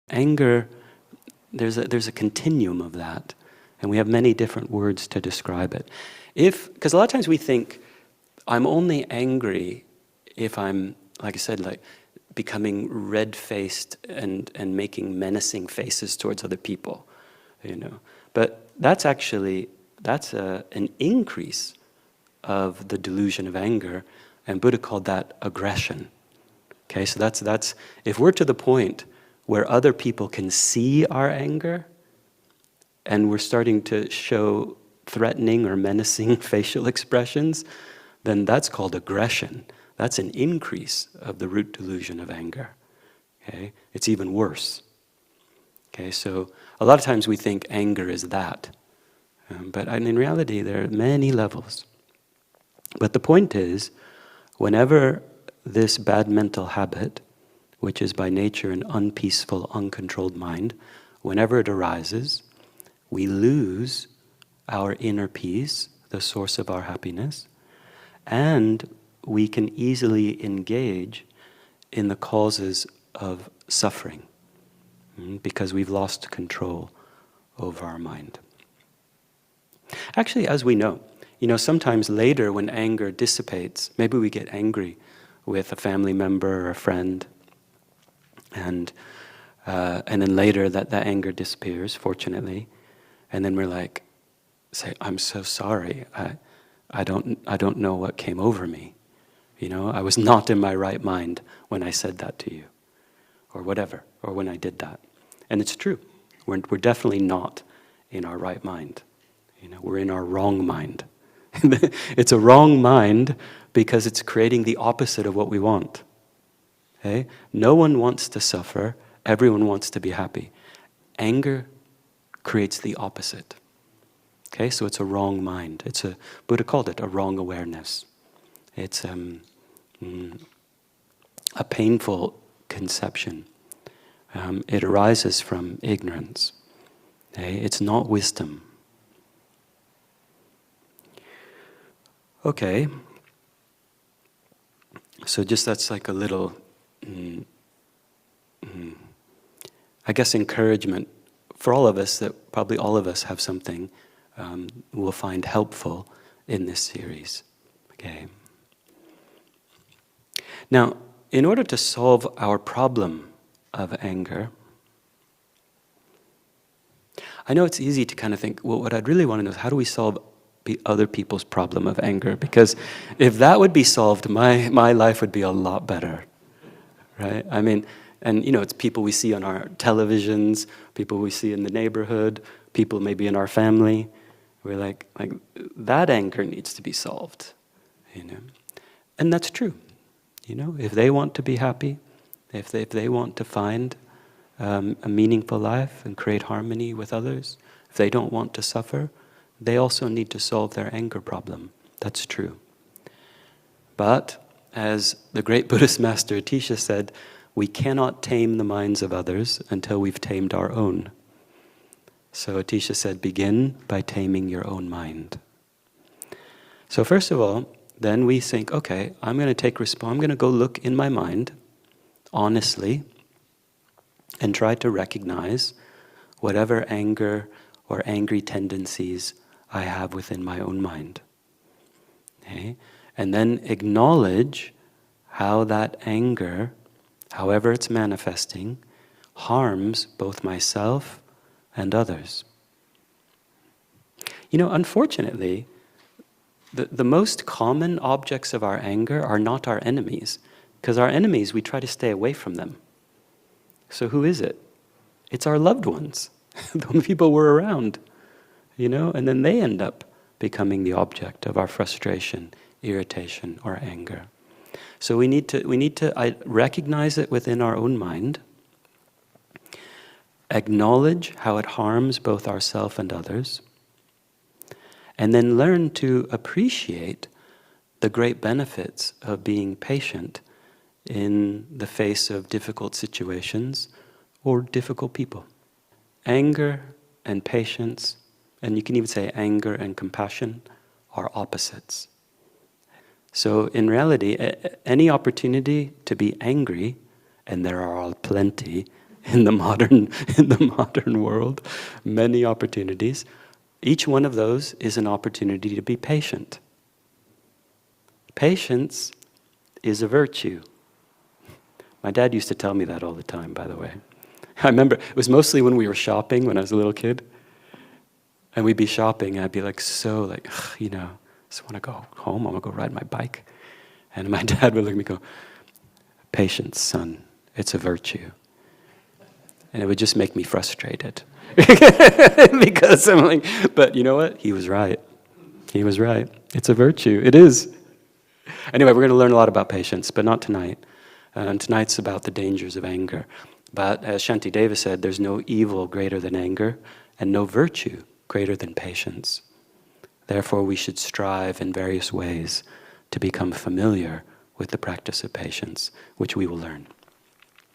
Anger, there's a continuum of that, and we have many different words to describe it. Because a lot of times we think, I'm only angry if I'm, like I said, like becoming red-faced and making menacing faces towards other people, But that's an increase of the delusion of anger, and Buddha called that aggression. Okay, so that's if we're to the point where other people can see our anger, and we're starting to show threatening or menacing facial expressions, then that's called aggression. That's an increase of the root delusion of anger. Okay, it's even worse. Okay, so a lot of times we think anger is that, but in reality there are many levels. But the point is, whenever this bad mental habit, which is by nature an unpeaceful, uncontrolled mind, whenever it arises, we lose our inner peace, the source of our happiness, and we can easily engage in the causes of suffering because we've lost control over our mind. Actually, as we know, sometimes later when anger dissipates, maybe we get angry with a family member or a friend, and then later that anger disappears, fortunately, and then we're like, say, I'm so sorry, I don't know what came over me. I was not in my right mind when I said that to you, or whatever, or when I did that. And it's true, we're definitely not in our right mind. We're in our wrong mind. It's a wrong mind because it's creating the opposite of what we want. Okay? No one wants to suffer, everyone wants to be happy. Anger creates the opposite. Okay, so it's a wrong mind. Buddha called it a wrong awareness. It's a painful conception. It arises from ignorance. Okay? It's not wisdom. Okay, so just that's like a little, I guess, encouragement for all of us, that probably all of us have something we'll find helpful in this series. Okay. Now, in order to solve our problem of anger, I know it's easy to kind of think, well, what I'd really want to know is how do we solve other people's problem of anger? Because if that would be solved, my life would be a lot better, right? I mean, and it's people we see on our televisions, people we see in the neighborhood, people maybe in our family. We're like that anger needs to be solved, and that's true. If they want to be happy, if they want to find a meaningful life and create harmony with others, if they don't want to suffer, they also need to solve their anger problem. That's true. But, as the great Buddhist master Atisha said, we cannot tame the minds of others until we've tamed our own. So Atisha said, begin by taming your own mind. So first of all, then we think, okay, I'm going to go look in my mind, honestly, and try to recognize whatever anger or angry tendencies I have within my own mind. Okay? And then acknowledge how that anger, however it's manifesting, harms both myself and others. Unfortunately, the most common objects of our anger are not our enemies, because our enemies, we try to stay away from them. So who is it? It's our loved ones, the people we're around. And then they end up becoming the object of our frustration, irritation, or anger. So we need to recognize it within our own mind, acknowledge how it harms both ourselves and others, and then learn to appreciate the great benefits of being patient in the face of difficult situations or difficult people. Anger and patience, and you can even say anger and compassion, are opposites. So in reality, any opportunity to be angry, and there are plenty in the modern world, many opportunities. Each one of those is an opportunity to be patient. Patience is a virtue. My dad used to tell me that all the time, by the way. I remember it was mostly when we were shopping when I was a little kid. And we'd be shopping and I'd be like, just want to go home, I want to go ride my bike. And my dad would look at me and go, patience, son, it's a virtue. And it would just make me frustrated. Because I'm like, but you know what? He was right. He was right. It's a virtue. It is. Anyway, we're going to learn a lot about patience, but not tonight. And tonight's about the dangers of anger. But as Shantideva said, there's no evil greater than anger and no virtue greater than patience. Therefore, we should strive in various ways to become familiar with the practice of patience, which we will learn.